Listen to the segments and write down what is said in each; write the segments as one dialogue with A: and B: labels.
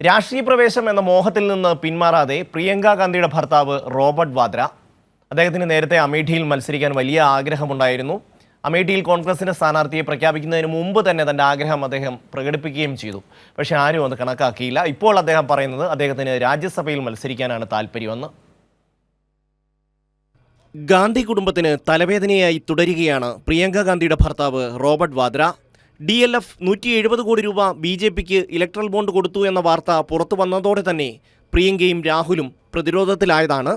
A: രാഷ്ട്രീയ പ്രവേശം എന്ന മോഹത്തിൽ നിന്ന് പിന്മാറാതെ പ്രിയങ്ക ഗാന്ധിയുടെ ഭർത്താവ് റോബർട്ട് വാദ്ര അദ്ദേഹത്തിന് നേരത്തെ അമേഠിയിൽ മത്സരിക്കാൻ വലിയ ആഗ്രഹമുണ്ടായിരുന്നു. അമേഠിയിൽ കോൺഗ്രസിന്റെ സ്ഥാനാർത്ഥിയെ പ്രഖ്യാപിക്കുന്നതിന് മുമ്പ് തന്നെ തന്റെ ആഗ്രഹം അദ്ദേഹം പ്രകടിപ്പിക്കുകയും ചെയ്തു. പക്ഷേ ആരും അത് കണക്കാക്കിയില്ല. ഇപ്പോൾ അദ്ദേഹം പറയുന്നത് അദ്ദേഹത്തിന് രാജ്യസഭയിൽ മത്സരിക്കാനാണ് താല്പര്യമെന്ന്. ഗാന്ധി കുടുംബത്തിന് തലവേദനയായി തുടരുകയാണ് പ്രിയങ്ക ഗാന്ധിയുടെ ഭർത്താവ് റോബർട്ട് വാദ്ര. DLF 170 കോടി രൂപ BJPക്ക് ഇലക്ട്രൽ ബോണ്ട് കൊടുത്തു എന്ന വാർത്ത പുറത്തു വന്നതോടെ തന്നെ പ്രിയങ്കയും രാഹുലും പ്രതിരോധത്തിലായതാണ്.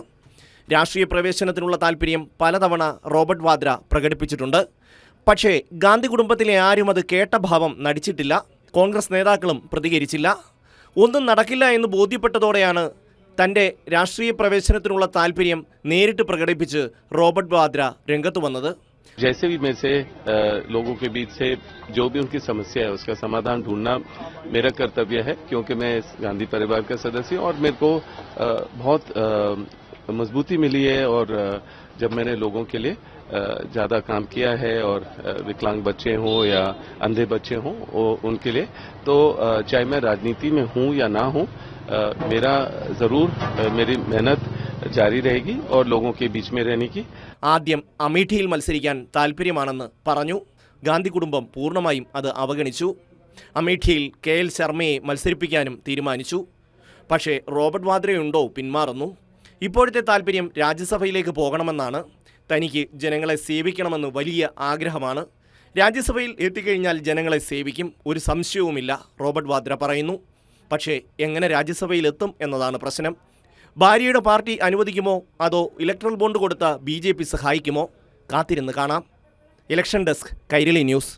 A: രാഷ്ട്രീയ പ്രവേശനത്തിനുള്ള താല്പര്യം പലതവണ റോബർട്ട് വാദ്ര പ്രകടിപ്പിച്ചിട്ടുണ്ട്. പക്ഷേ ഗാന്ധി കുടുംബത്തിലെ ആരും അത് കേട്ട ഭാവം നടിച്ചിട്ടില്ല. കോൺഗ്രസ് നേതാക്കളും പ്രതികരിച്ചില്ല. ഒന്നും നടക്കില്ല എന്ന് ബോധ്യപ്പെട്ടതോടെയാണ് തൻ്റെ രാഷ്ട്രീയ പ്രവേശനത്തിനുള്ള താല്പര്യം നേരിട്ട് പ്രകടിപ്പിച്ച് റോബർട്ട് വാദ്ര രംഗത്ത് വന്നത്.
B: जैसे भी मेरे से लोगों के बीच से जो भी उनकी समस्या है उसका समाधान ढूंढना मेरा कर्तव्य है, क्योंकि मैं इस गांधी परिवार का सदस्य हूं और मेरे को बहुत मजबूती मिली है। और जब मैंने लोगों के लिए ज़्यादा काम किया है और विकलांग बच्चे हों या अंधे बच्चे हों उनके लिए, तो चाहे मैं राजनीति में हूं या ना हूं, मेरा ज़रूर मेरी मेहनत जारी रहेगी और लोगों के बीच में रहने की.
A: ആദ്യം അമേഠിയിൽ മത്സരിക്കാൻ താല്പര്യമാണെന്ന് പറഞ്ഞു. ഗാന്ധി കുടുംബം പൂർണ്ണമായും അത് അവഗണിച്ചു. അമേഠിയിൽ KL ശർമ്മയെ മത്സരിപ്പിക്കാനും തീരുമാനിച്ചു. പക്ഷേ റോബർട്ട് വാദ്രയുണ്ടോ പിന്മാറുന്നു. ഇപ്പോഴത്തെ താല്പര്യം രാജ്യസഭയിലേക്ക് പോകണമെന്നാണ്. തനിക്ക് ജനങ്ങളെ സേവിക്കണമെന്ന് വലിയ ആഗ്രഹമാണ്. രാജ്യസഭയിൽ എത്തിക്കഴിഞ്ഞാൽ ജനങ്ങളെ സേവിക്കും, ഒരു സംശയവുമില്ല, റോബർട്ട് വാദ്ര പറയുന്നു. പക്ഷേ എങ്ങനെ രാജ്യസഭയിലെത്തും എന്നതാണ് പ്രശ്നം. ഭാര്യയുടെ പാർട്ടി അനുവദിക്കുമോ അതോ ഇലക്ട്രൽ ബോണ്ട് കൊടുത്ത BJP സഹായിക്കുമോ? കാത്തിരുന്ന് കാണാം. Election desk, Kairali news.